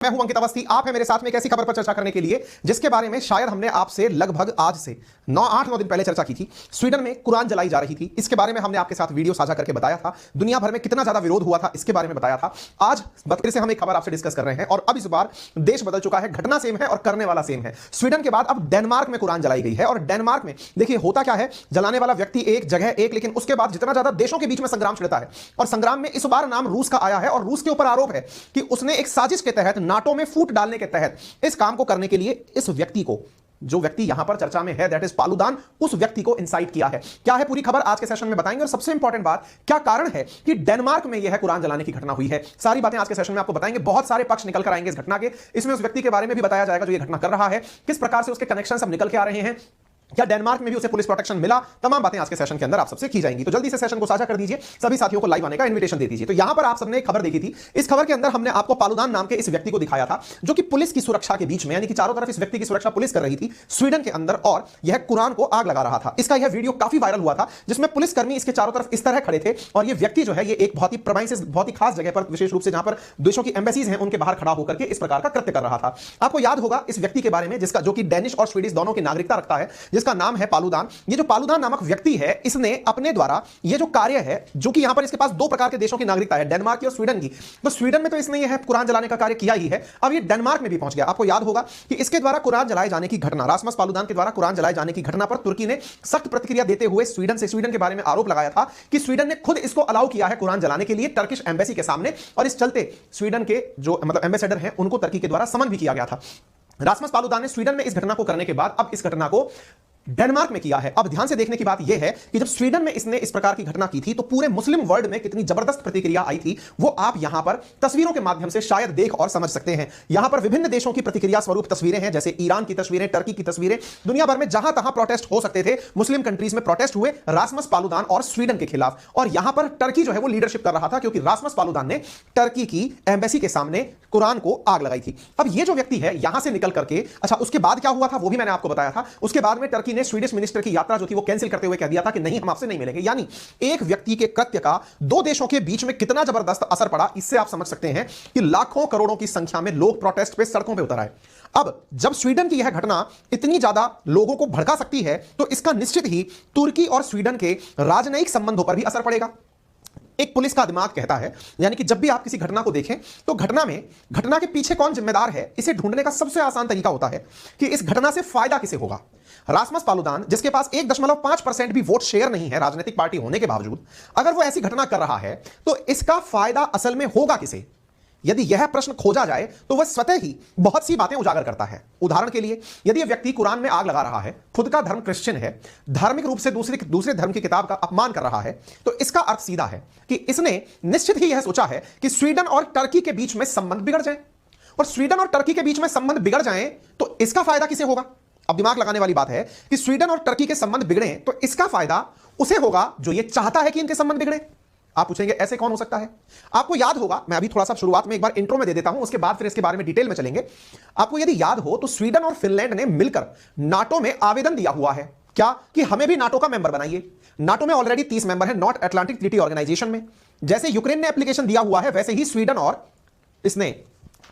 मैं हूं अंकित अवस्थी, आप हैं मेरे साथ में एक ऐसी खबर पर चर्चा करने के लिए जिसके बारे में शायद हमने आपसे लगभग आज से 8-9 दिन पहले चर्चा की थी। स्वीडन में कुरान जलाई जा रही थी, इसके बारे में हमने आपके साथ वीडियो साझा करके बताया था। दुनिया भर में कितना ज्यादा विरोध हुआ था इसके बारे में बताया था। आज फिर से हम एक खबर आपसे डिस्कस कर रहे हैं और अब इस बार देश बदल चुका है, घटना सेम है और करने वाला सेम है। स्वीडन के बाद अब डेनमार्क में कुरान जलाई गई है और डेनमार्क में देखिए होता क्या है, जलाने वाला व्यक्ति एक, जगह एक, लेकिन उसके बाद जितना ज्यादा देशों के बीच में संग्राम छिड़ता है और संग्राम में इस बार नाम रूस का आया है और रूस के ऊपर आरोप है कि उसने एक साजिश के तहत नाटो में फूट डालने के तहत इस काम को करने के लिए इस व्यक्ति को, जो व्यक्ति यहां पर चर्चा में है, दैट इज पालूदान, उस व्यक्ति को इंसाइट किया है। क्या है पूरी खबर आज के सेशन में बताएंगे और सबसे इंपॉर्टेंट बात, क्या कारण है कि डेनमार्क में यह कुरान जलाने की घटना हुई है। सारी बातें आज के सेशन में आपको बताएंगे। बहुत सारे पक्ष निकल कर आएंगे इस घटना के। इसमें उस व्यक्ति के बारे में भी बताया जाएगा जो यह घटना कर रहा है, किस प्रकार से उसके कनेक्शन सब निकल के आ रहे हैं, क्या डेनमार्क में भी उसे पुलिस प्रोटेक्शन मिला। तमाम बातें आज के सेशन के अंदर आप सबसे की जाएंगी। तो जल्दी से सेशन को साझा कर दीजिए, सभी साथियों को लाइव आने का इनविटेशन दे दीजिए। तो यहां पर आप सबने एक खबर देखी थी। इस खबर के अंदर हमने आपको पालूदान नाम के इस व्यक्ति को दिखाया था जो कि पुलिस की सुरक्षा के बीच में, यानी कि चारों तरफ इस व्यक्ति की सुरक्षा पुलिस कर रही थी स्वीडन के अंदर, और यह कुरान को आग लगा रहा था। इसका यह वीडियो काफी वायरल हुआ था जिसमें पुलिसकर्मी इसके चारों तरफ इस तरह खड़े थे और यह व्यक्ति जो है ये एक बहुत ही प्रेमाइसिस, बहुत ही खास जगह पर, विशेष रूप से जहां पर देशों की एम्बेसीज हैं उनके बाहर खड़ा होकर के इस प्रकार का कृत्य कर रहा था। आपको याद होगा इस व्यक्ति के बारे में जिसका, जो कि डेनिश और स्वीडिश दोनों की नागरिकता रखता है, जिसका नाम है पालूदान। ये जो पालूदान नामक व्यक्ति है, इसने अपने द्वारा ये जो कार्य है, जो कि यहां पर इसके पास दो प्रकार के देशों की नागरिकता है, डेनमार्क की और स्वीडन की। तो स्वीडन में तो इसने यह कुरान जलाने का कार्य किया ही है, अब ये डेनमार्क में भी पहुंच गया। आपको याद होगा कि इसके द्वारा कुरान जलाए जाने की घटना, रासमस पालूदान के द्वारा कुरान जलाए जाने की घटना पर तुर्की ने सख्त प्रतिक्रिया देते हुए स्वीडन के बारे में आरोप लगाया था कि स्वीडन ने खुद इसको अलाउ किया है कुरान जलाने के लिए टर्किश एम्बेसी के सामने, और इस चलते स्वीडन के जो मतलब एम्बेसडर हैं उनको तुर्की के द्वारा समन भी किया गया था। रासमस पालूदान ने स्वीडन में इस घटना को करने के बाद अब इस घटना को डेनमार्क में किया है। अब ध्यान से देखने की बात यह है कि जब स्वीडन में इसने इस प्रकार की घटना की थी तो पूरे मुस्लिम वर्ल्ड में कितनी जबरदस्त प्रतिक्रिया आई थी, वो आप यहां पर तस्वीरों के माध्यम से शायद देख और समझ सकते हैं। यहां पर विभिन्न देशों की प्रतिक्रिया स्वरूप तस्वीरें हैं, जैसे ईरान की तस्वीरें, टर्की की तस्वीरें। दुनिया भर में जहां तहां प्रोटेस्ट हो सकते थे, मुस्लिम कंट्रीज में प्रोटेस्ट हुए रासमस पालूदान और स्वीडन के खिलाफ, और यहां पर टर्की जो है वो लीडरशिप कर रहा था क्योंकि रासमस पालूदान ने टर्की की एम्बेसी के सामने कुरान को आग लगाई थी। अब ये जो व्यक्ति है यहां से निकल करके, अच्छा उसके बाद क्या हुआ था वो भी मैंने आपको बताया था। उसके बाद में टर्की ने स्वीडिश मिनिस्टर की यात्रा जो थी वो कैंसिल करते हुए कह दिया था कि नहीं, हम आपसे नहीं मिलेंगे। यानी एक व्यक्ति के कृत्य का दो देशों के बीच में कितना जबरदस्त असर पड़ा, इससे आप समझ सकते हैं कि लाखों करोड़ों की संख्या में लोग प्रोटेस्ट पे, सड़कों पे उतर आए। अब जब स्वीडन की यह घटना इतनी ज्यादा लोगों को भड़का सकती है तो इसका निश्चित ही तुर्की और स्वीडन के राजनयिक संबंधों पर भी असर पड़ेगा। एक पुलिस का दिमाग कहता है, यानी कि जब भी आप किसी घटना को देखें तो घटना के पीछे कौन जिम्मेदार है, इसे ढूंढने का सबसे आसान तरीका होता है कि इस घटना से फायदा किसे होगा। रासमस पालूदान, जिसके पास 1.5% भी वोट शेयर नहीं है राजनीतिक पार्टी होने के बावजूद, अगर वो ऐसी घटना कर रहा है तो इसका फायदा असल में होगा किसे? यदि यह प्रश्न खोजा जाए तो वह स्वतः ही बहुत सी बातें उजागर करता है। उदाहरण के लिए, यदि यह व्यक्ति कुरान में आग लगा रहा है, खुद का धर्म क्रिश्चियन है, धार्मिक रूप से दूसरे धर्म की किताब का अपमान कर रहा है, तो इसका अर्थ सीधा है कि इसने निश्चित ही यह सोचा है कि स्वीडन और टर्की के बीच में संबंध बिगड़ जाए, और स्वीडन और टर्की के बीच में संबंध बिगड़ जाए तो इसका फायदा किसे होगा? अब दिमाग लगाने वाली बात है कि स्वीडन और टर्की के संबंध बिगड़े तो इसका फायदा उसे होगा जो ये चाहता है कि इनके संबंध बिगड़े। आप पूछेंगे ऐसे कौन हो सकता है? आपको याद होगा, मैं अभी थोड़ा सा शुरुआत में एक बार इंट्रो में दे देता हूं, उसके बाद फिर इसके बारे में डिटेल में चलेंगे। आपको यदि याद हो तो स्वीडन और फिनलैंड ने मिलकर नाटो में आवेदन दिया हुआ है, क्या कि हमें भी नाटो का मेंबर बनाइए। नाटो में ऑलरेडी 30 मेंबर है, नॉर्थ अटलांटिक ट्रीटी ऑर्गेनाइजेशन में। जैसे यूक्रेन ने एप्लीकेशन दिया हुआ है वैसे ही स्वीडन और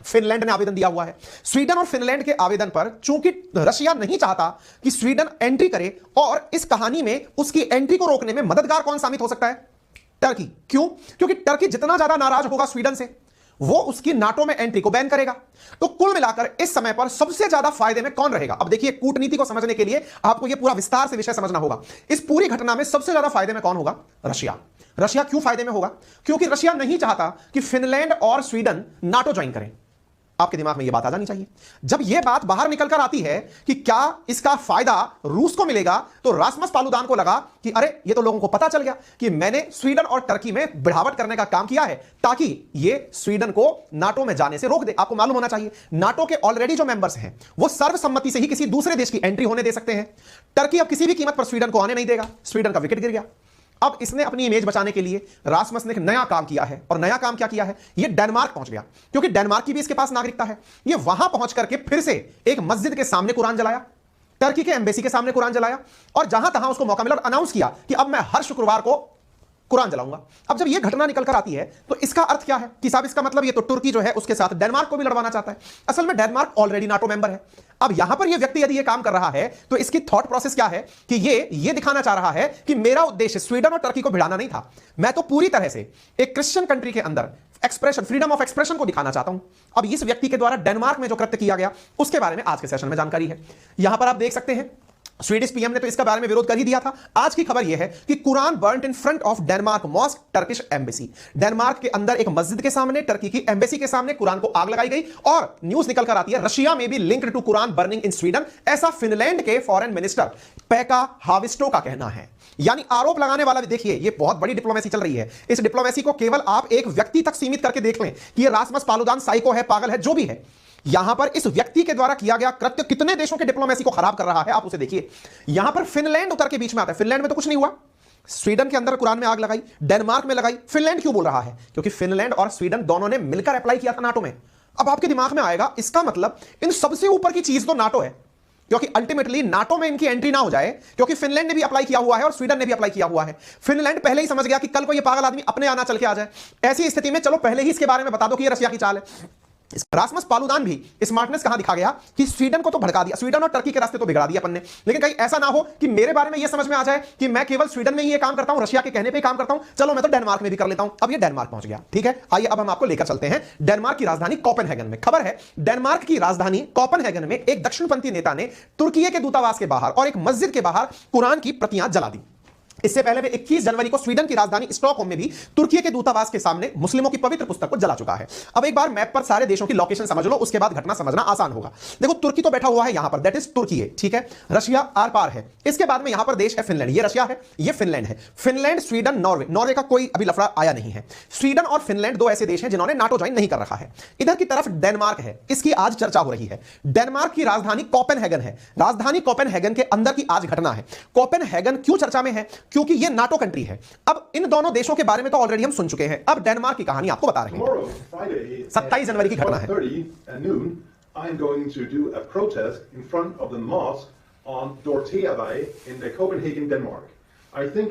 फिनलैंड ने आवेदन दिया हुआ है। स्वीडन और फिनलैंड के आवेदन पर चूंकि रशिया नहीं चाहता कि स्वीडन एंट्री करे, और इस कहानी में उसकी एंट्री को रोकने में मददगार कौन साबित हो सकता है? टर्की। क्यों? क्योंकि टर्की जितना ज्यादा नाराज होगा स्वीडन से, वो उसकी नाटो में एंट्री को बैन करेगा। तो कुल मिलाकर इस समय पर सबसे ज्यादा फायदे में कौन रहेगा? अब देखिए, कूटनीति को समझने के लिए आपको यह पूरा विस्तार से विषय समझना होगा। इस पूरी घटना में सबसे ज्यादा फायदे में कौन होगा? रशिया। रशिया क्यों फायदे में होगा? क्योंकि रशिया नहीं चाहता कि फिनलैंड और स्वीडन नाटो ज्वाइन करें। आपके दिमाग में यह बात आ जानी चाहिए। जब यह बात बाहर निकलकर आती है कि क्या इसका फायदा रूस को मिलेगा, तो रासमस पालूदान को लगा कि अरे ये तो लोगों को पता चल गया कि मैंने स्वीडन और टर्की में बढ़ावट करने का काम किया है ताकि ये स्वीडन को नाटो में जाने से रोक दे। आपको मालूम होना चाहिए नाटो के ऑलरेडी जो मेंबर्स हैं वो सर्वसम्मति से ही किसी दूसरे देश की एंट्री होने दे सकते हैं। टर्की अब किसी भी कीमत पर स्वीडन को आने नहीं देगा। स्वीडन का विकेट गिर गया। अब इसने अपनी इमेज बचाने के लिए रासमस ने एक नया काम किया है, और नया काम क्या किया है? ये डेनमार्क पहुंच गया, क्योंकि डेनमार्क की भी इसके पास नागरिकता है। ये वहां पहुंच करके फिर से एक मस्जिद के सामने कुरान जलाया, टर्की के एम्बेसी के सामने कुरान जलाया, और जहां तहां उसको मौका मिला और अनाउंस किया कि अब मैं हर शुक्रवार को कुरान जलाऊंगा। अब जब यह घटना निकल कर आती है तो इसका अर्थ क्या है कि साहब इसका मतलब ये तो तुर्की जो है उसके साथ डेनमार्क को भी लड़वाना चाहता है। असल में डेनमार्क ऑलरेडी नाटो मेंबर है। अब यहां पर यह व्यक्ति यदि यह काम कर रहा है तो इसकी थॉट प्रोसेस क्या है कि ये दिखाना चाह रहा है कि मेरा उद्देश्य स्वीडन और टर्की को भिड़ाना नहीं था, मैं तो पूरी तरह से एक क्रिश्चियन कंट्री के अंदर एक्सप्रेशन, फ्रीडम ऑफ एक्सप्रेशन को दिखाना चाहता हूं। अब इस व्यक्ति के द्वारा डेनमार्क में जो कृत्य किया गया उसके बारे में आज के सेशन में जानकारी है। यहां पर आप देख सकते हैं स्वीडिश पीएम ने तो इसका बारे में विरोध कर ही दिया था। आज की खबर यह है कि Quran burned in front of Denmark mosque Turkish embassy. Denmark के अंदर एक मस्जिद के सामने, टर्की की एम्बेसी के सामने कुरान को आग लगाई गई। और न्यूज निकल कर आती है रशिया में भी linked to Quran burning in Sweden, ऐसा फिनलैंड के फॉरेन मिनिस्टर पेका हाविस्टो का कहना है। यानी आरोप लगाने वाला भी देखिए, यह बहुत बड़ी डिप्लोमेसी चल रही है। इस डिप्लोमेसी को केवल आप एक व्यक्ति तक सीमित करके देख लें कि यह रासमस पालुदान साइको है, पागल है, जो भी है। यहां पर इस व्यक्ति के द्वारा किया गया कृत्य कितने देशों के डिप्लोमेसी को खराब कर रहा है, आप उसे देखिए। यहां पर फिनलैंड उतर के बीच में आता है। फिनलैंड में तो कुछ नहीं हुआ, स्वीडन के अंदर कुरान में आग लगाई, डेनमार्क में लगाई। फिनलैंड क्यों बोल रहा है? क्योंकि फिनलैंड और स्वीडन दोनों ने मिलकर अप्लाई किया था नाटो में। अब आपके दिमाग में आएगा इसका मतलब इन सबसे ऊपर की चीज तो नाटो है, क्योंकि अल्टीमेटली नाटो में इनकी एंट्री ना हो जाए, क्योंकि फिनलैंड ने भी अप्लाई किया हुआ है और स्वीडन ने भी अप्लाई किया हुआ है। फिनलैंड पहले ही समझ गया कि कल को ये पागल आदमी अपने आना चल के आ जाए। ऐसी स्थिति में चलो पहले ही इसके बारे में बता दो कि ये रशिया की चाल है। रासमस पालुदान भी स्मार्टनेस कहां दिखा गया कि स्वीडन को तो भड़का दिया, स्वीडन और टर्की के रास्ते तो बिगड़ा दिया अपन ने। लेकिन कहीं ऐसा ना हो कि मेरे बारे में यह समझ में आ जाए कि मैं केवल स्वीडन में ही ये काम करता हूं, रशिया के कहने पे ही काम करता हूं, चलो मैं तो डेनमार्क में भी कर लेता हूं। अब ये डेनमार्क पहुंच गया, ठीक है। आइए अब हम आपको लेकर चलते हैं डेनमार्क की राजधानी कोपेनहेगन में। खबर है डेनमार्क की राजधानी कोपेनहेगन में एक दक्षिणपंथी नेता ने तुर्की के दूतावास के बाहर और एक मस्जिद के बाहर कुरान की प्रतियां जला दी। इससे पहले वे 21 जनवरी को स्वीडन की राजधानी स्टॉकहोम में भी तुर्की के दूतावास के सामने मुस्लिमों की पवित्र पुस्तक को जला चुका है। अब एक बार मैप पर सारे देशों की लोकेशन समझ लो, उसके बाद घटना समझना आसान होगा। देखो तुर्की तो बैठा हुआ है यहां पर, दैट इज तुर्की है, ठीक है। रशिया आर पार है। इसके बाद में यहां पर देश है फिनलैंड, ये रशिया है, ये फिनलैंड है। Finland, Sweden, Norway. नॉर्वे का कोई अभी लफड़ा आया नहीं है। स्वीडन और फिनलैंड दो ऐसे देश हैं जिन्होंने नाटो ज्वाइन नहीं कर रखा है। इधर की तरफ डेनमार्क है, इसकी आज चर्चा हो रही है। डेनमार्क की राजधानी कोपेनहेगन है। राजधानी कोपेनहेगन के अंदर की आज घटना है। कोपेनहेगन क्यों चर्चा में है? क्योंकि यह नाटो कंट्री है। अब इन दोनों देशों के बारे में तो ऑलरेडी हम सुन चुके हैं, अब डेनमार्क की कहानी आपको बता रहे हैं। 27 जनवरी की घटना है। I'm going to do a protest in front of the mosque on Dorotheavej in Copenhagen, Denmark.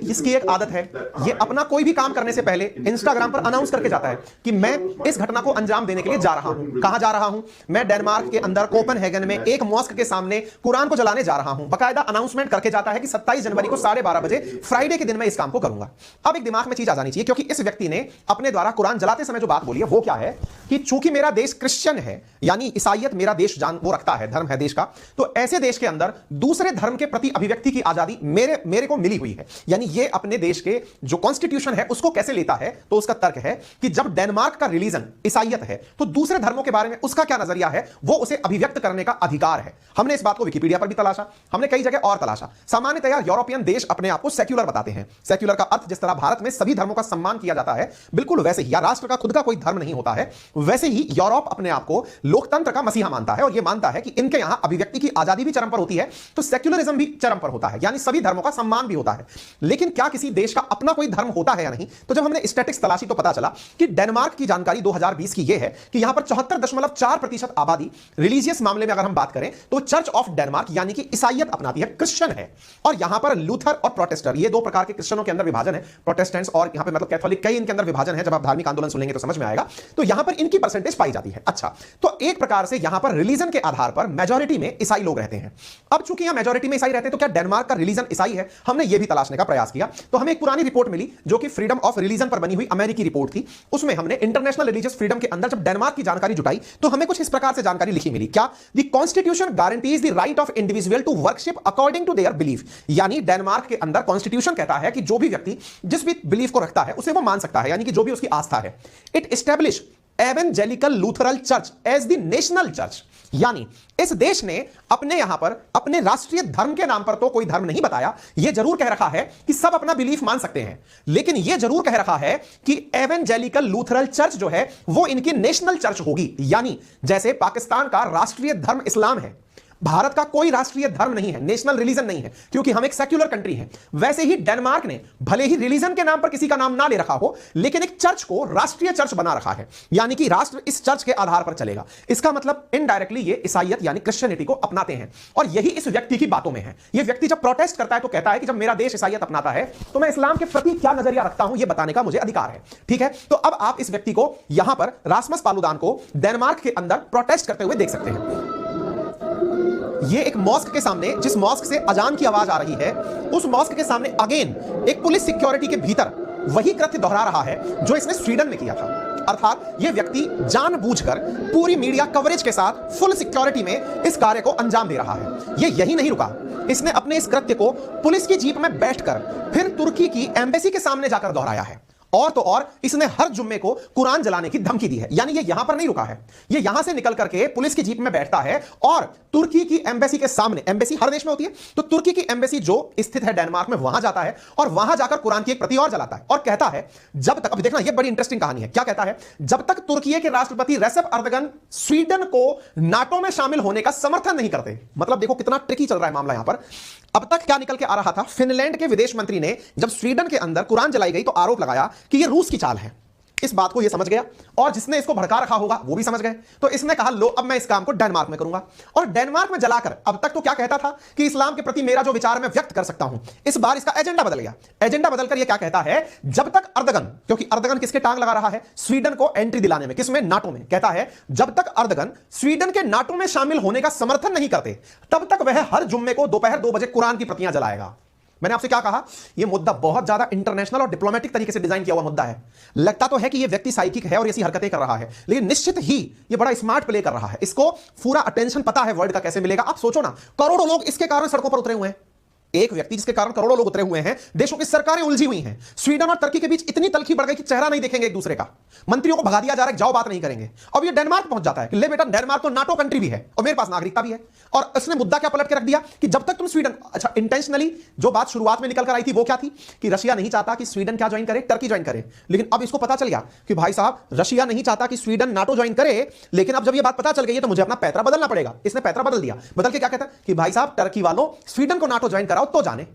इसकी एक आदत है, ये अपना कोई भी काम करने से पहले इंस्टाग्राम पर अनाउंस करके जाता है कि मैं इस घटना को अंजाम देने के लिए जा रहा हूं। कहां जा रहा हूं? मैं डेनमार्क के अंदर कोपेनहेगन में एक मॉस्क के सामने कुरान को जलाने जा रहा हूं। बकायदा अनाउंसमेंट करके जाता है कि 27 जनवरी को 12:30 बजे फ्राइडे के दिन मैं इस काम को करूंगा। अब एक दिमाग में चीज आ जानी चाहिए, क्योंकि इस व्यक्ति ने अपने द्वारा कुरान जलाते समय जो बात बोली है वो क्या है कि चूंकि मेरा देश क्रिश्चियन है, यानी ईसाईयत मेरा देश वो रखता है, धर्म है देश का, तो ऐसे देश के अंदर दूसरे धर्म के प्रति अभिव्यक्ति की आजादी मेरे को मिली हुई है। यानी ये अपने देश के जो कॉन्स्टिट्यूशन है उसको कैसे लेता है, तो उसका तर्क है कि जब डेनमार्क का रिलीजन ईसाईयत है तो दूसरे धर्मों के बारे में उसका क्या नजरिया है, वो उसे अभिव्यक्त करने का अधिकार है। हमने इस बात को विकिपीडिया पर भी तलाशा, हमने कई जगह और तलाशा। सामान्यतया यूरोपियन देश अपने आप को सेक्युलर बताते हैं। सेक्युलर का अर्थ जिस तरह भारत में सभी धर्मों का सम्मान किया जाता है, बिल्कुल वैसे ही, या राष्ट्र का खुद का कोई धर्म नहीं होता है, वैसे ही यूरोप अपने आप को लोकतंत्र का मसीहा मानता है और यह मानता है कि इनके यहां अभिव्यक्ति की आजादी भी चरम पर होती है, तो सेक्युलरिज्म भी चरम पर होता है, यानी सभी धर्मों का सम्मान भी होता है। लेकिन क्या किसी देश का अपना कोई धर्म होता है या नहीं? तो जब हमने स्टैटिस्टिक्स तलाशी तो पता चला कि डेनमार्क की जानकारी 2020 की यह है कि यहां पर 74.4% आबादी रिलीजियस मामले में अगर हम बात करें तो चर्च ऑफ डेनमार्क यानी कि ईसाईयत अपनाती है, क्रिश्चियन है। और यहां पर लूथर और प्रोटेस्टर, ये दो प्रकार के क्रिश्चियनों के अंदर विभाजन है, प्रोटेस्टेंट्स और यहां पर मतलब कैथोलिक, कई इनके अंदर विभाजन है। जब आप धार्मिक आंदोलन सुनेंगे तो समझ में आएगा। तो यहां पर इनकी परसेंटेज पाई जाती है। अच्छा, तो एक प्रकार से यहां पर रिलीजन के आधार पर मेजॉरिटी में ईसाई लोग रहते हैं। अब चूंकि यहां मेजॉरिटी में ईसाई रहते हैं तो क्या डेनमार्क का रिलीजन ईसाई है? हमने यह भी तलाशने का प्रयास किया, तो हमें एक पुरानी रिपोर्ट मिली जो कि फ्रीडम ऑफ रिलीजन पर बनी हुई अमेरिकी रिपोर्ट थी। उसमें हमने इंटरनेशनल रिलीजियस फ्रीडम के अंदर जब डेनमार्क की जानकारी जुटाई तो हमें कुछ इस प्रकार से जानकारी लिखी मिली। क्या? The constitution guarantees the right of individual to worship according to their belief. यानी डेनमार्क के अंदर कॉन्स्टिट्यूशन कहता है कि जो भी व्यक्ति जिस भी बिलीफ को रखता है उसे वो मान सकता है, यानी कि जो भी उसकी आस्था है। It establish evangelical Lutheran church as the national church. यानी इस देश ने अपने यहां पर अपने राष्ट्रीय धर्म के नाम पर तो कोई धर्म नहीं बताया, यह जरूर कह रखा है कि सब अपना बिलीफ मान सकते हैं, लेकिन यह जरूर कह रखा है कि एवेंजेलिकल लूथरल चर्च जो है वो इनकी नेशनल चर्च होगी। यानी जैसे पाकिस्तान का राष्ट्रीय धर्म इस्लाम है, भारत का कोई राष्ट्रीय धर्म नहीं है, नेशनल रिलीजन नहीं है, क्योंकि हम एक सेक्युलर कंट्री हैं। वैसे ही डेनमार्क ने भले ही रिलीजन के नाम पर किसी का नाम ना ले रखा हो, लेकिन एक चर्च को राष्ट्रीय चर्च बना रखा है, यानी कि राष्ट्र इस चर्च के आधार पर चलेगा। इसका मतलब इनडायरेक्टली ये ईसाईयत यानी क्रिश्चियनिटी को अपनाते हैं, और यही इस व्यक्ति की बातों में है। यह व्यक्ति जब प्रोटेस्ट करता है तो कहता है कि जब मेरा देश ईसाईयत अपनाता है तो मैं इस्लाम के प्रति क्या नजरिया रखता हूं, यह बताने का मुझे अधिकार है। ठीक है, तो अब आप इस व्यक्ति को यहां पर रासमस पालुदान को डेनमार्क के अंदर प्रोटेस्ट करते हुए देख सकते हैं। ये एक मॉस्क के सामने, जिस मॉस्क से अजान की आवाज आ रही है, उस मॉस्क के सामने अगेन एक पुलिस सिक्योरिटी के भीतर वही कृत्य दोहरा रहा है जो इसने स्वीडन में किया था। अर्थात यह व्यक्ति जानबूझकर पूरी मीडिया कवरेज के साथ फुल सिक्योरिटी में इस कार्य को अंजाम दे रहा है। यह यही नहीं रुका, इसने अपने इस कृत्य को पुलिस की जीप में बैठकर फिर तुर्की की एम्बेसी के सामने जाकर दोहराया है। और तो और इसने हर जुम्मे को कुरान जलाने की धमकी दी है। यानी ये यहां पर नहीं रुका है, ये यहां से निकल करके पुलिस की जीप में बैठता है और तुर्की की एम्बेसी के सामने, एम्बेसी हर देश में होती है, तो तुर्की की एम्बेसी जो स्थित है डेनमार्क में, वहां जाता है और वहां जाकर कुरान की एक प्रति और जलाता है और कहता है जब तक, अब देखना ये बड़ी इंटरेस्टिंग कहानी है, क्या कहता है, जब तक तुर्की के राष्ट्रपति रेसेप अर्दगन स्वीडन को नाटो में शामिल होने का समर्थन नहीं करते। मतलब देखो कितना ट्रिकी चल रहा है मामला यहां पर। अब तक क्या निकल के आ रहा था, फिनलैंड के विदेश मंत्री ने जब स्वीडन के अंदर कुरान जलाई गई तो आरोप लगाया कि यह रूस की चाल है। इस बात को यह समझ गया और जिसने इसको भड़का रखा होगा वो भी समझ गए, तो इसने कहा लो अब मैं इस काम को डेनमार्क में करूंगा। और डेनमार्क में जलाकर, अब तक तो क्या कहता था कि इस्लाम के प्रति मेरा जो विचार मैं व्यक्त कर सकता हूं, इस बार इसका एजेंडा बदल गया। एजेंडा बदलकर यह क्या कहता है, जब तक अर्दगन, क्योंकि अर्दगन किसके टांग लगा रहा है, स्वीडन को एंट्री दिलाने में, किसमें, नाटो में, कहता है जब तक अर्दगन स्वीडन के नाटो में शामिल होने का समर्थन नहीं करते तब तक वह हर जुम्मे को दोपहर 2 बजे कुरान की प्रतियां जलाएगा। मैंने आपसे क्या कहा, यह मुद्दा बहुत ज्यादा इंटरनेशनल और डिप्लोमेटिक तरीके से डिजाइन किया हुआ मुद्दा है। लगता तो है कि यह व्यक्ति साइकिक है और ऐसी हरकतें कर रहा है, लेकिन निश्चित ही यह बड़ा स्मार्ट प्ले कर रहा है। इसको पूरा अटेंशन पता है वर्ल्ड का कैसे मिलेगा। आप सोचो ना, करोड़ों लोग इसके कारण सड़कों पर उतरे हुए हैं। एक व्यक्ति जिसके कारण करोड़ों लोग उतरे हुए हैं, देशों की सरकारें उलझी हुई हैं, स्वीडन और तुर्की के बीच इतनी तलखी बढ़ गई कि चेहरा नहीं देखेंगे एक दूसरे का, मंत्रियों को भगा दिया जा रहा है, जाओ बात नहीं करेंगे। अब ये डेनमार्क पहुंच जाता है कि ले बेटा, डेनमार्क तो नाटो कंट्री भी है और मेरे पास नागरिकता भी है। और इसने मुद्दा क्या पलट के रख दिया कि जब तक तुम स्वीडन, अच्छा इंटेंशनली जो बात शुरुआत में निकल कर आई थी वो क्या थी कि रशिया नहीं चाहता कि स्वीडन क्या ज्वाइन करे, टर्की ज्वाइन करे। लेकिन अब इसको पता चल गया कि भाई साहब रशिया नहीं चाहता कि स्वीडन नाटो ज्वाइन करे, लेकिन अब जब ये बात पता चल गई है तो मुझे अपना पैतरा बदलना पड़ेगा। इसने पैतरा बदल दिया, बदल के क्या कहता है कि भाई साहब टर्की वालों, स्वीडन को नाटो ज्वाइन कराओ तो जाने।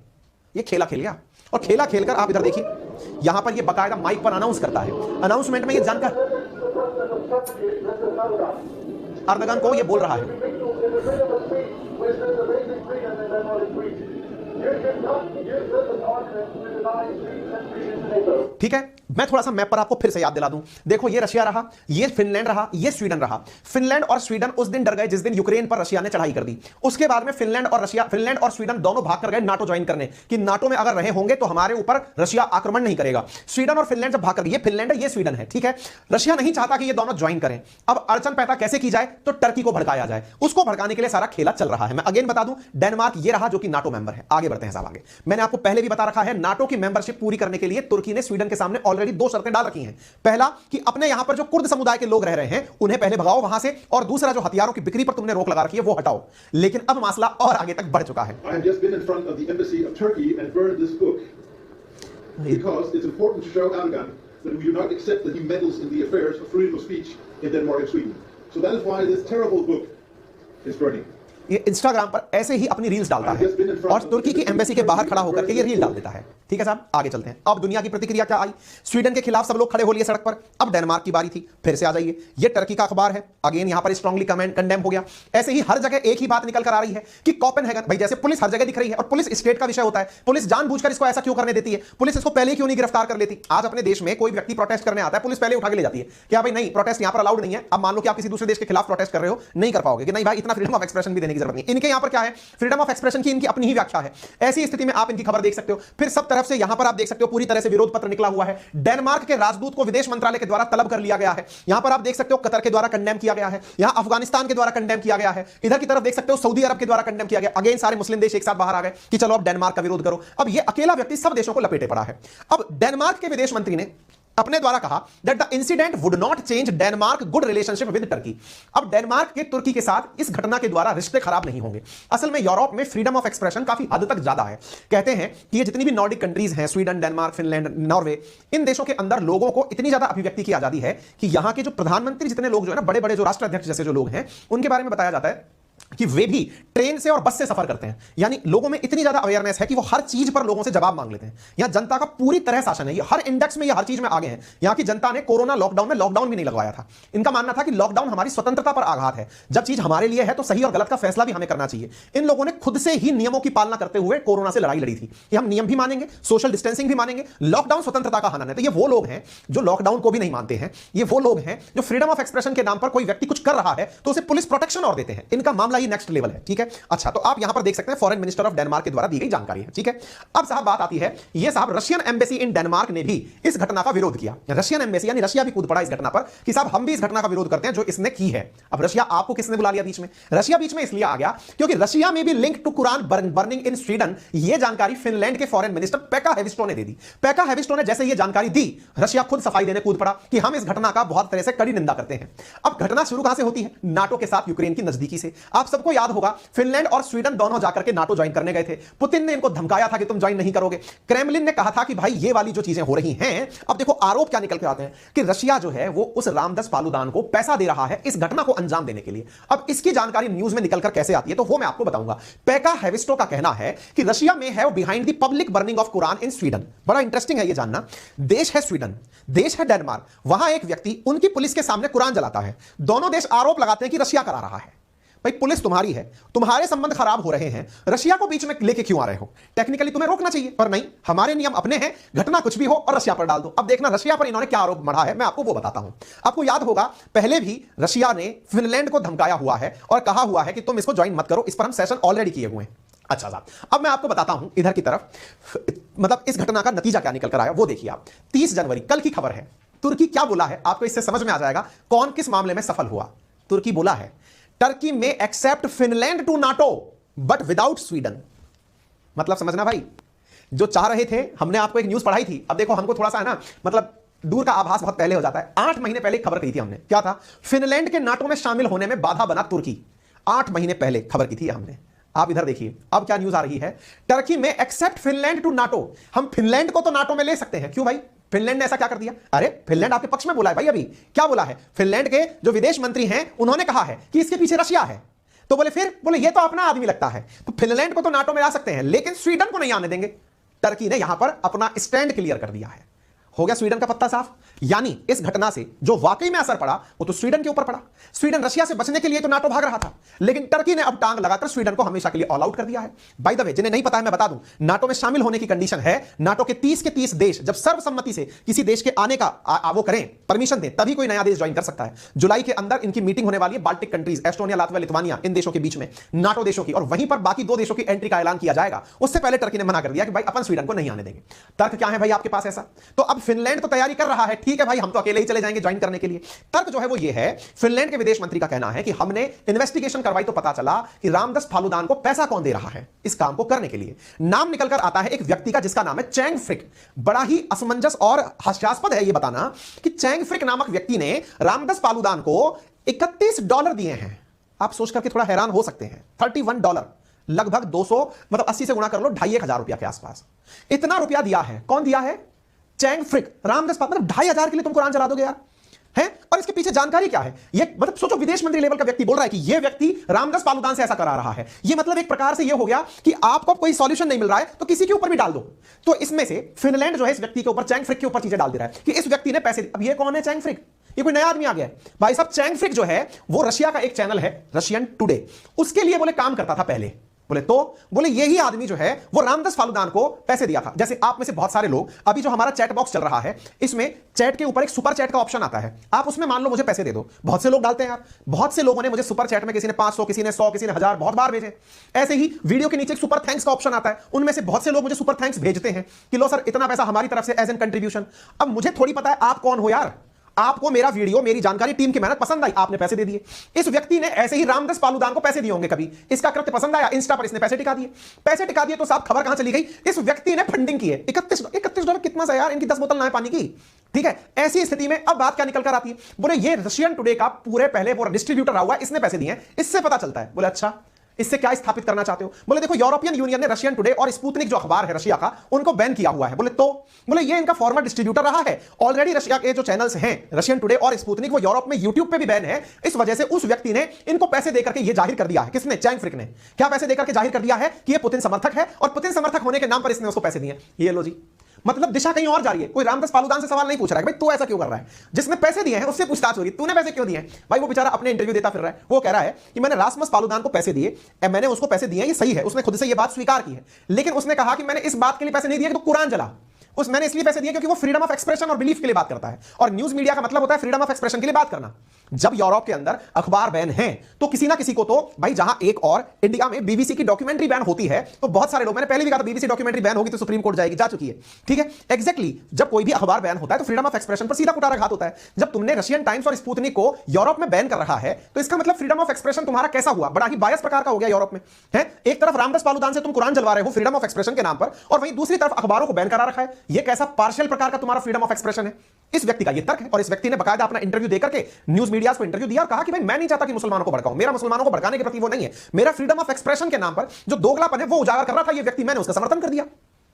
ये खेला खेल गया और खेला खेलकर आप इधर देखिए, यहां पर ये बकायदा माइक पर अनाउंस करता है। अनाउंसमेंट में ये जानकर अर्दगन को ये बोल रहा है, ठीक है। मैं थोड़ा सा मैप पर आपको फिर से याद दिला दूं। देखो ये रशिया रहा, ये फिनलैंड रहा, ये स्वीडन रहा। फिनलैंड और स्वीडन उस दिन डर गए जिस दिन यूक्रेन पर रशिया ने चढ़ाई कर दी। उसके बाद में फिनलैंड और स्वीडन दोनों भाग कर गए नाटो ज्वाइन करने कि नाटो में अगर रहे होंगे तो हमारे ऊपर रशिया आक्रमण नहीं करेगा। स्वीडन और फिनलैंड जब भाग कर, ये फिनलैंड है, ये स्वीडन है, ठीक है। रशिया नहीं चाहता कि ये दोनों ज्वाइन करें। अब अड़चन पैदा कैसे की जाए, तो टर्की को भड़काया जाए। उसको भड़काने के लिए सारा खेला चल रहा है। मैं अगेन बता दूं, डेनमार्क ये रहा जो कि नाटो मेंबर है। आगे बढ़ते हैं साहब आगे। मैंने आपको पहले भी बता रखा है, नाटो की मेंबरशिप पूरी करने के लिए तुर्की ने स्वीडन के सामने ऑलरेडी 2 शर्तें डाल रखी हैं। पहला कि अपने यहां पर जो कुर्द समुदाय के लोग रह रहे हैं उन्हें पहले भगाओ वहां से, और दूसरा जो हथियारों की बिक्री पर तुमने रोक लगा रखी है वो हटाओ। लेकिन अब मामला और आगे तक बढ़ चुका है। I have just been in front of the embassy of Turkey and burned this book because it's important to show Erdogan that we do not accept that he meddles in the affairs of freedom of speech in Denmark and Sweden. So that is why this terrible book is burning. ये Instagram पर ऐसे ही अपनी reels डालता है और तुर्की की embassy के बाहर खड़ा होकर के ये रील डाल देता है। ठीक है साहब, आगे चलते हैं। अब दुनिया की प्रतिक्रिया क्या आई, स्वीडन के खिलाफ सब लोग खड़े हो लिए सड़क पर। अब डेनमार्क की बारी थी, फिर से आ जाइए। ये टर्की का अखबार है, अगेन यहां पर स्ट्रांगली कंडेम हो गया। ऐसे ही हर जगह एक ही बात निकल कर आ रही है कि कोपेनहेगन, भाई जैसे पुलिस हर जगह दिख रही है और पुलिस स्टेट का विषय होता है, पुलिस जानबूझकर इसको ऐसा क्यों करने देती है, पुलिस इसको पहले क्यों नहीं गिरफ्तार कर लेती। आज अपने देश में कोई व्यक्ति प्रोटेस्ट करने आता है, पुलिस पहले उठा के ले जाती है क्या भाई नहीं, प्रोटेस्ट यहां पर अलाउड नहीं है। अब मान लो कि आप किसी दूसरे देश के खिलाफ प्रोटेस्ट कर रहे हो, नहीं कर पाओगे कि नहीं भाई इतना फ्रीडम ऑफ एक्सप्रेशन भी देने की जरूरत नहीं। इनके यहां पर क्या है, फ्रीडम ऑफ एक्सप्रेशन की इनकी अपनी ही व्याख्या है। ऐसी स्थिति में आप इनकी खबर देख सकते हो। फिर सब तरफ से यहां पर आप देख सकते हो पूरी तरह से विरोध पत्र निकला हुआ है। डेनमार्क के राजदूत को विदेश मंत्रालय के द्वारा तलब कर लिया गया है। यहां पर आप देख सकते हो कतर के द्वारा कंडेम किया गया है, यहां अफगानिस्तान के द्वारा कंडेम किया गया है, इधर की तरफ देख सकते हो सऊदी अरब के द्वारा कंडेम किया गया। अगेन सारे मुस्लिम देश एक साथ बाहर आ गए कि चलो अब डेनमार्क का विरोध करो। अब ये अकेला व्यक्ति सब देशों को लपेटे पड़ा है। अब डेनमार्क के विदेश मंत्री ने अपने द्वारा कहा that the incident would not change Denmark good relationship with Turkey. अब डेनमार्क के तुर्की के साथ इस घटना के द्वारा रिश्ते खराब नहीं होंगे। असल में यूरोप में फ्रीडम ऑफ एक्सप्रेशन काफी हद तक ज्यादा है। कहते हैं कि ये जितनी भी नॉर्डिक कंट्रीज हैं, स्वीडन, डेनमार्क, फिनलैंड, नॉर्वे, इन देशों के अंदर लोगों को इतनी ज्यादा अभिव्यक्ति की आजादी है कि यहां के जो प्रधानमंत्री जितने लोग जो है ना, बड़े बड़े जो राष्ट्राध्यक्ष जैसे जो लोग हैं, उनके बारे में बताया जाता है कि वे भी ट्रेन से और बस से सफर करते हैं। यानी लोगों में इतनी ज्यादा अवेयरनेस है कि वो हर चीज पर लोगों से जवाब मांग लेते हैं। यहां जनता का पूरी तरह शासन है, ये हर इंडेक्स में, ये हर चीज में आगे हैं। यहां की जनता ने कोरोना लॉकडाउन में लॉकडाउन भी नहीं लगवाया था। इनका मानना था कि लॉकडाउन हमारी स्वतंत्रता पर आघात है, जब चीज हमारे लिए है तो सही और गलत का फैसला भी हमें करना चाहिए। इन लोगों ने खुद से ही नियमों की पालना करते हुए कोरोना से लड़ाई लड़ी थी कि हम नियम भी मानेंगे, सोशल डिस्टेंसिंग भी मानेंगे, लॉकडाउन स्वतंत्रता का हनन है। तो ये वो लोग हैं जो लॉकडाउन को भी नहीं मानते हैं। ये वो लोग हैं जो फ्रीडम ऑफ एक्सप्रेशन के नाम पर कोई व्यक्ति कुछ कर रहा है तो उसे पुलिस प्रोटेक्शन और देते हैं। इनका मामला ही नेक्स्ट लेवल है, ठीक है। अच्छा, तो आप यहां पर देख सकते हैं फॉरेन मिनिस्टर ऑफ डेनमार्क के द्वारा दी गई जानकारी है, ठीक है। अब साहब बात आती है, ये साहब रशियन एम्बेसी इन डेनमार्क ने भी इस घटना का विरोध किया। रशियन एम्बेसी यानी रशिया भी कूद पड़ा इस घटना पर कि साहब हम भी इस घटना का विरोध करते हैं जो इसने की है। अब रशिया आपको किसने बुला लिया बीच में? रशिया बीच में इसलिए आ गया क्योंकि रशिया में भी link to Quran burning in Sweden, ये जानकारी फिनलैंड के फॉरेन मिनिस्टर पेका हेविस्टो ने दे दी। पेका हेविस्टो ने जैसे ये जानकारी दी, रशिया खुद सफाई देने कूद पड़ा कि हम इस घटना का बहुत तरह से कड़ी निंदा करते हैं। अब घटना शुरू कहां से होती है? नाटो के साथ यूक्रेन की नजदीकी से। आप सबको याद होगा फिनलैंड और स्वीडन दोनों जाकर के नाटो ज्वाइन करने गए थे। पुतिन ने इनको धमकाया था कि तुम ज्वाइन नहीं करोगे। क्रेमलिन ने कहा था कि भाई ये वाली जो चीजें हो रही हैं, अब देखो आरोप क्या निकल के आते हैं कि रशिया जो है वो उस रामदास पालुदान को पैसा दे रहा है इस घटना को अंजाम देने के लिए। अब इसकी जानकारी न्यूज में निकलकर कैसे आती है तो वो मैं आपको बताऊंगा। पेका हेविस्टो का कहना है कि रशिया में है behind the public burning of Quran in Sweden. बड़ा इंटरेस्टिंग है ये जानना। देश है स्वीडन, देश है डेनमार्क, वहां एक व्यक्ति उनकी पुलिस के सामने कुरान जलाता है। दोनों देश आरोप लगाते हैं कि रशिया करा रहा है। भाई पुलिस तुम्हारी है, तुम्हारे संबंध खराब हो रहे हैं, रशिया को बीच में लेके क्यों आ रहे हो? टेक्निकली तुम्हें रोकना चाहिए, पर नहीं, हमारे नियम अपने हैं, घटना कुछ भी हो और रशिया पर डाल दो। अब देखना रशिया पर इन्होंने क्या आरोप मढ़ा है, मैं आपको वो बताता हूं। आपको याद होगा पहले भी रशिया ने फिनलैंड को धमकाया हुआ है और कहा हुआ है कि तुम इसको ज्वाइन मत करो, इस पर हम सेशन ऑलरेडी किए हुए हैं। अच्छा साहब, अब मैं आपको बताता हूं इधर की तरफ, मतलब इस घटना का नतीजा क्या निकल कर आया वो देखिए आप। 30 जनवरी कल की खबर है। तुर्की क्या बोला है आपको इससे समझ में आ जाएगा कौन किस मामले में सफल हुआ। तुर्की बोला है टर्की में accept Finland to NATO but without Sweden. मतलब समझना भाई, जो चाह रहे थे, हमने आपको एक न्यूज पढ़ाई थी। अब देखो हमको थोड़ा सा है ना, मतलब दूर का आभास बहुत पहले हो जाता है। 8 महीने पहले खबर कही थी हमने, क्या था? फिनलैंड के नाटो में शामिल होने में बाधा बना तुर्की। 8 महीने पहले खबर की थी हमने। आप इधर देखिए अब क्या न्यूज आ रही है। टर्की में एक्सेप्ट फिनलैंड टू नाटो। हम फिनलैंड को तो नाटो में ले सकते हैं, क्यों भाई? फिनलैंड ने ऐसा क्या कर दिया? अरे फिनलैंड आपके पक्ष में बोला है भाई। अभी क्या बोला है? फिनलैंड के जो विदेश मंत्री हैं उन्होंने कहा है कि इसके पीछे रशिया है। तो बोले ये तो अपना आदमी लगता है, तो फिनलैंड को तो नाटो में ला सकते हैं लेकिन स्वीडन को नहीं आने देंगे। टर्की ने यहां पर अपना स्टैंड क्लियर कर दिया है। हो गया स्वीडन का पत्ता साफ। यानी इस घटना से जो वाकई में असर पड़ा वो तो स्वीडन के ऊपर पड़ा। स्वीडन रशिया से बचने के लिए तो नाटो भाग रहा था, लेकिन टर्की ने अब टांग लगाकर स्वीडन को हमेशा के लिए ऑल आउट कर दिया है। बाय द वे, जिन्हें नहीं पता है मैं बता दूं, नाटो में शामिल होने की कंडीशन है नाटो के 30 के 30 देश जब सर्वसम्मति से किसी देश के आने का वो करें, परमिशन दें, तभी कोई नया देश ज्वाइन कर सकता है। जुलाई के अंदर इनकी मीटिंग होने वाली है Baltic countries, Estonia, Latvia, Lithuania, इन देशों के बीच में, नाटो देशों की, और वहीं पर बाकी 2 देशों की एंट्री का ऐलान किया जाएगा। उससे पहले टर्की ने मना कर दिया कि भाई अपन स्वीडन को नहीं आने देंगे। तर्क क्या है भाई आपके पास ऐसा? तो अब फिनलैंड तो तैयारी कर रहा है, ठीक है भाई हम तो अकेले ही चले जाएंगे ज्वाइन करने के लिए। तर्क जो है वो ये है, फिनलैंड के विदेश मंत्री का कहना है कि हमने इन्वेस्टिगेशन करवाई तो पता चला कि रामदास फालुदान को पैसा कौन दे रहा है इस काम को करने के लिए। नाम निकलकर आता है एक व्यक्ति का जिसका नाम है चैंग फ्रिक। बड़ा ही असमंजस और हास्यास्पद है ये बताना कि चैंग फ्रिक नामक व्यक्ति ने रामदास फालुदान को $31 दिए हैं। आप सोच करके थोड़ा हैरान हो सकते हैं। $31 लगभग 200, मतलब 80 से गुणा कर लो, 2500 रुपया के आसपास इतना रुपया दिया है। कौन दिया है? चैंग फ्रिक। रामदास पालुदान, मतलब 2500 के लिए तुम कुरान जला दोगे यार? है? और इसके पीछे जानकारी क्या है? ये मतलब सोचो, विदेश मंत्री लेवल का व्यक्ति बोल रहा है कि ये व्यक्ति रामदास पालुदान से ऐसा करा रहा है। ये मतलब एक प्रकार से ये हो गया कि आपको कोई सॉल्यूशन नहीं मिल रहा है तो किसी के ऊपर भी डाल दो। तो इसमें से फिनलैंड जो है इस व्यक्ति के ऊपर, चैंग फ्रिक के ऊपर चीजें डाल दे रहा है कि इस व्यक्ति ने पैसे। अब ये कौन है चैंग फ्रिक? ये कोई नया आदमी आ गया है भाई साहब। चैंग फ्रिक जो है वो रशिया का एक चैनल है, रशियन टुडे, उसके लिए बोले काम करता था पहले। बोले यही आदमी जो है वो रामदास फालुदान को पैसे दिया था। जैसे आप में से बहुत सारे लोग, अभी जो हमारा चैट बॉक्स चल रहा है इसमें चैट के ऊपर एक सुपर चैट का ऑप्शन आता है। आप उसमें मान लो मुझे पैसे दे दो। बहुत से लोग डालते हैं यार, बहुत से लोगों ने मुझे सुपर चैट में, किसी ने 500, किसी ने 100, किसी ने 1000 बहुत बार भेजे। ऐसे ही वीडियो के नीचे एक सुपर थैंक्स का ऑप्शन आता है, उनमें से बहुत से लोग मुझे सुपर थैंक्स भेजते हैं कि लो सर इतना पैसा हमारी तरफ से एज एन कंट्रीब्यूशन। अब मुझे थोड़ी पता है आप कौन हो यार। आपको मेरा वीडियो, मेरी जानकारी, टीम की मेहनत पसंद आई, आपने पैसे दे दिए। इस व्यक्ति ने ऐसे ही रामदास पालुदान को पैसे दिए होंगे कभी, इसका कृत्य पसंद आया, इंस्टा पर इसने पैसे टिका दिए। पैसे टिका दिए तो साहब खबर कहां चली गई? इस व्यक्ति ने फंडिंग की है। $31 कितना सा यार? इनकी 10 बोतल ना है पानी की। ठीक है, ऐसी स्थिति में अब बात क्या निकल कर आती है? बोले ये रशियन टुडे का पूरे पहले वो डिस्ट्रीब्यूटर रहा हुआ है, इसने पैसे दिए हैं, इससे पता चलता है। बोले अच्छा, इससे क्या स्थापित करना चाहते हो? बोले देखो यूरोपियन यूनियन ने रशियन टुडे और स्पुतनिक जो अखबार है रशिया का उनको बैन किया हुआ है। बोले तो बोले ये इनका फॉर्मर डिस्ट्रीब्यूटर रहा है। ऑलरेडी रशिया के जो चैनल्स हैं रशियन टुडे और स्पुतनिक वो यूरोप में यूट्यूब पे भी बैन है। इस वजह से उस व्यक्ति ने इनको पैसे देकर के ये जाहिर कर दिया है। किसने? चैंग फ्रिक ने। क्या पैसे देकर के जाहिर कर दिया है कि ये पुतिन समर्थक है और पुतिन समर्थक होने के नाम पर इसने उसको पैसे दिए। ये लो जी, मतलब दिशा कहीं और जा रही है। कोई रामदास पालूदान से सवाल नहीं पूछ रहा है भाई तू ऐसा क्यों कर रहा है। जिसने पैसे दिए हैं उससे पूछताछ हो रही है तूने पैसे क्यों दिए हैं। भाई वो बेचारा अपने इंटरव्यू देता फिर रहा है, वो कह रहा है कि मैंने रासमस पालूदान को पैसे दिए, मैंने उसको पैसे दिए, ये सही है, उसने खुद से ये बात स्वीकार की है। लेकिन उसने कहा कि मैंने इस बात के लिए पैसे नहीं दिए कि तो कुरान जला। मैंने इसलिए पैसे दिए क्योंकि वो फ्रीडम ऑफ एक्सप्रेशन और बिलीफ के लिए बात करता है और न्यूज मीडिया का मतलब होता है फ्रीडम ऑफ एक्सप्रेशन के लिए बात करना। जब यूरोप के अंदर अखबार बैन है तो किसी ना किसी को तो भाई, जहां एक और इंडिया में बीबीसी की डॉक्यूमेंट्री बैन होती है तो बहुत सारे लोग, मैंने पहले भी कहा था बीबीसी डॉक्यूमेंट्री बैन होगी तो सुप्रीम कोर्ट जाएगी, जा चुकी है, ठीक है। एग्जैक्टली जब कोई भी अखबार बैन होता है तो फ्रीडम ऑफ एक्सप्रेशन पर सीधा कुटाराघात होता है। जब तुमने रशियन टाइम्स और स्पुतनिक को यूरोप में बैन कर रहा है तो इसका मतलब फ्रीडम ऑफ एक्सप्रेशन तुम्हारा कैसा हुआ? बड़ा ही बायस प्रकार का हो गया यूरोप में है। एक तरफ रामदास पालूदान से तुम कुरान जलवा रहे हो फ्रीडम ऑफ एक्सप्रेशन के नाम पर, और वहीं दूसरी तरफ अखबारों को बैन करा रखा है। यह कैसा पार्शियल प्रकार का तुम्हारा फ्रीडम ऑफ एक्सप्रेशन है? इस व्यक्ति का यह तर्क है और इस व्यक्ति ने बकायदा अपना इंटरव्यू देकर के न्यूज मीडिया को इंटरव्यू दिया और कहा कि भाई मैं नहीं चाहता कि मुसलमानों को भड़काऊं, मेरा मुसलमानों को भड़काने के प्रति वो नहीं है, मेरा फ्रीडम ऑफ एक्सप्रेशन के नाम पर जो दोगलापन है वो उजागर कर रहा था ये व्यक्ति, मैंने उसका समर्थन कर दिया।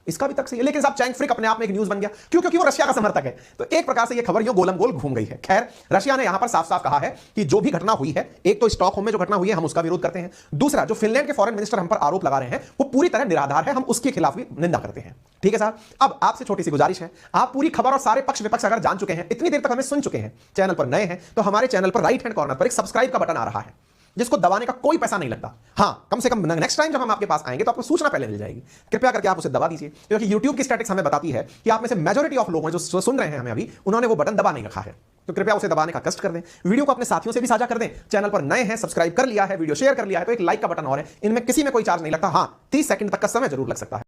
इसका भी तर्क सही है। लेकिन साहब चैंग फ्रिक अपने आप में एक न्यूज बन गया, क्यों? क्योंकि वो रशिया का समर्थक है। तो एक प्रकार से ये खबर यो गोलम गोल घूम गई है। खैर, रशिया ने यहां पर साफ साफ कहा है कि जो भी घटना हुई है, एक तो स्टॉकहोम में जो घटना हुई है हम उसका विरोध करते हैं, दूसरा जो फिनलैंड के फॉरेन मिनिस्टर हम पर आरोप लगा रहे हैं वो पूरी तरह निराधार है, हम उसके खिलाफ भी निंदा करते हैं। ठीक है साहब, अब आपसे छोटी सी गुजारिश है, आप पूरी खबर और सारे पक्ष विपक्ष अगर जान चुके हैं, इतनी देर तक हमें सुन चुके हैं, चैनल पर नए हैं तो हमारे चैनल पर राइट हैंड कॉर्नर पर एक सब्सक्राइब का बटन आ रहा है जिसको दबाने का कोई पैसा नहीं लगता। हां, कम से कम नेक्स्ट टाइम जब हम आपके पास आएंगे तो आपको सूचना पहले मिल जाएगी। कृपया करके आप उसे दबा दीजिए, क्योंकि YouTube की स्टैटिस्टिक्स हमें बताती है कि आप में से मेजॉरिटी ऑफ लोग हैं जो सुन रहे हैं हमें अभी, उन्होंने वो बटन दबा नहीं रखा है। तो कृपया उसे दबाने का कष्ट कर दें, वीडियो को अपने साथियों से भी साझा कर दें। चैनल पर नए हैं, सब्सक्राइब कर लिया है, वीडियो शेयर कर लिया है तो एक लाइक का बटन और है, इनमें किसी में कोई चार्ज नहीं लगता। हां, 30 सेकंड तक का समय जरूर लग सकता है।